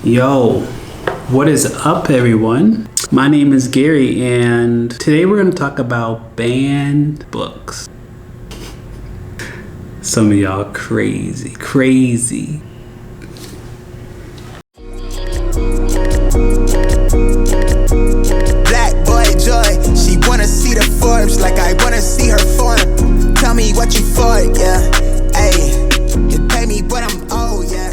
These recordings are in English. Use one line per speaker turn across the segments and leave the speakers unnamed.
Yo, what is up, everyone? My name is Gary, and today we're going to talk about banned books. Some of y'all crazy.
Black boy joy, she wanna see the Forbes like I wanna see her form. Tell me what you for, yeah. Ayy, you pay me what I'm owed, yeah.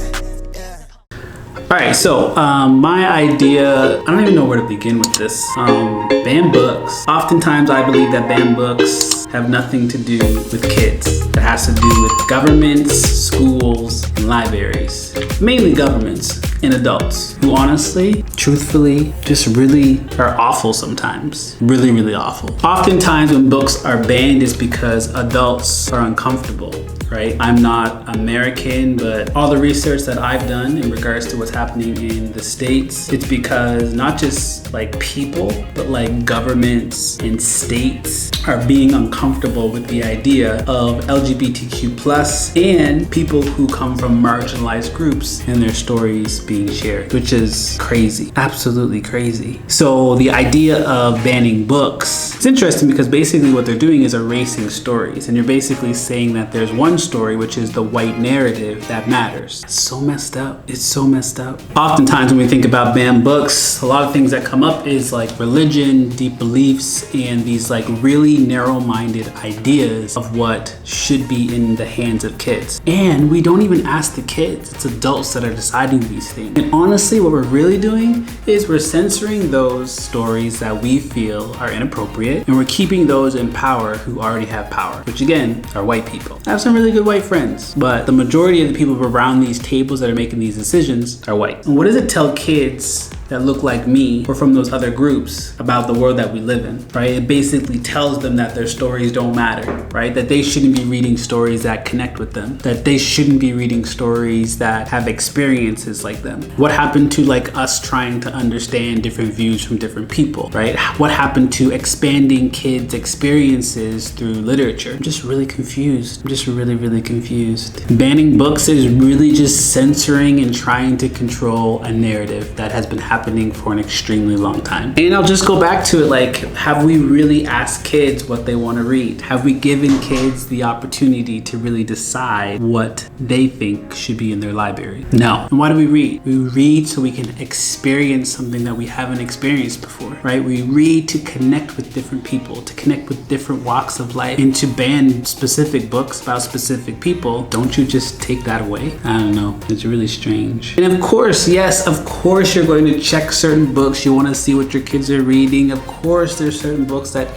Alright, so my idea, I don't even know where to begin with this. Banned books. Oftentimes I believe that banned books have nothing to do with kids. It has to do with governments, schools, and libraries. Mainly governments and adults who honestly, truthfully, just really are awful sometimes. Really awful. Oftentimes when books are banned is because adults are uncomfortable. Right? I'm not American, but all the research that I've done in regards to what's happening in the States, it's because not just like people, but like governments and states are being uncomfortable with the idea of LGBTQ plus and people who come from marginalized groups and their stories being shared, which is crazy, absolutely crazy. So the idea of banning books, it's interesting because basically what they're doing is erasing stories, and you're basically saying that there's one story, which is the white narrative, that matters. It's so messed up. It's so messed up. Oftentimes when we think about banned books, a lot of things that come up is like religion, deep beliefs, and these like really narrow-minded ideas of what should be in the hands of kids. And we don't even ask the kids. It's adults that are deciding these things. And honestly, what we're really doing is we're censoring those stories that we feel are inappropriate, and we're keeping those in power who already have power, which again are white people. I have some really good white friends, but the majority of the people around these tables that are making these decisions are white. And what does it tell kids that look like me or from those other groups about the world that we live in, right? It basically tells them that their stories don't matter, right? That they shouldn't be reading stories that connect with them, that they shouldn't be reading stories that have experiences like them. What happened to like us trying to understand different views from different people, right? What happened to expanding kids' experiences through literature? I'm just really confused. I'm just really confused. Banning books is really just censoring and trying to control a narrative that has been happening for an extremely long time. And I'll just go back to it, like, have we really asked kids what they want to read? Have we given kids the opportunity to really decide what they think should be in their library? No. And why do we read? We read so we can experience something that we haven't experienced before, right? We read to connect with different people, to connect with different walks of life, and to ban specific books about specific people. Don't you just take that away? I don't know. It's really strange. And of course, yes, of course you're going to check certain books. You want to see what your kids are reading. Of course there's certain books that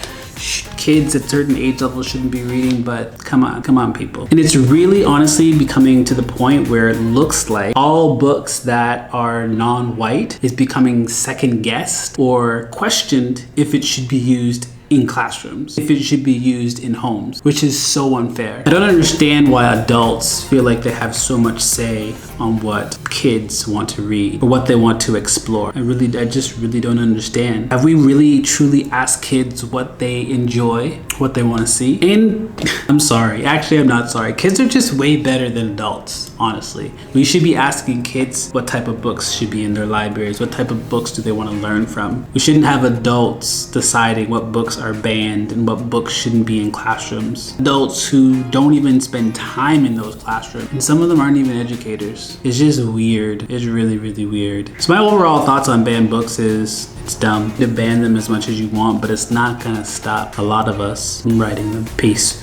kids at certain age levels shouldn't be reading, but come on people. And it's really honestly becoming to the point where it looks like all books that are non-white is becoming second guessed or questioned if it should be used in classrooms, if it should be used in homes, which is so unfair. I don't understand why adults feel like they have so much say on what kids want to read or what they want to explore. I just really don't understand. Have we really truly asked kids what they enjoy, what they want to see? And I'm sorry, actually I'm not sorry. Kids are just way better than adults, honestly. We should be asking kids what type of books should be in their libraries, what type of books do they want to learn from. We shouldn't have adults deciding what books are banned and what books shouldn't be in classrooms. Adults who don't even spend time in those classrooms, and some of them aren't even educators. It's just weird. It's really weird. So my overall thoughts on banned books is it's dumb. You ban them as much as you want, but it's not gonna stop a lot of us from writing them. Peace.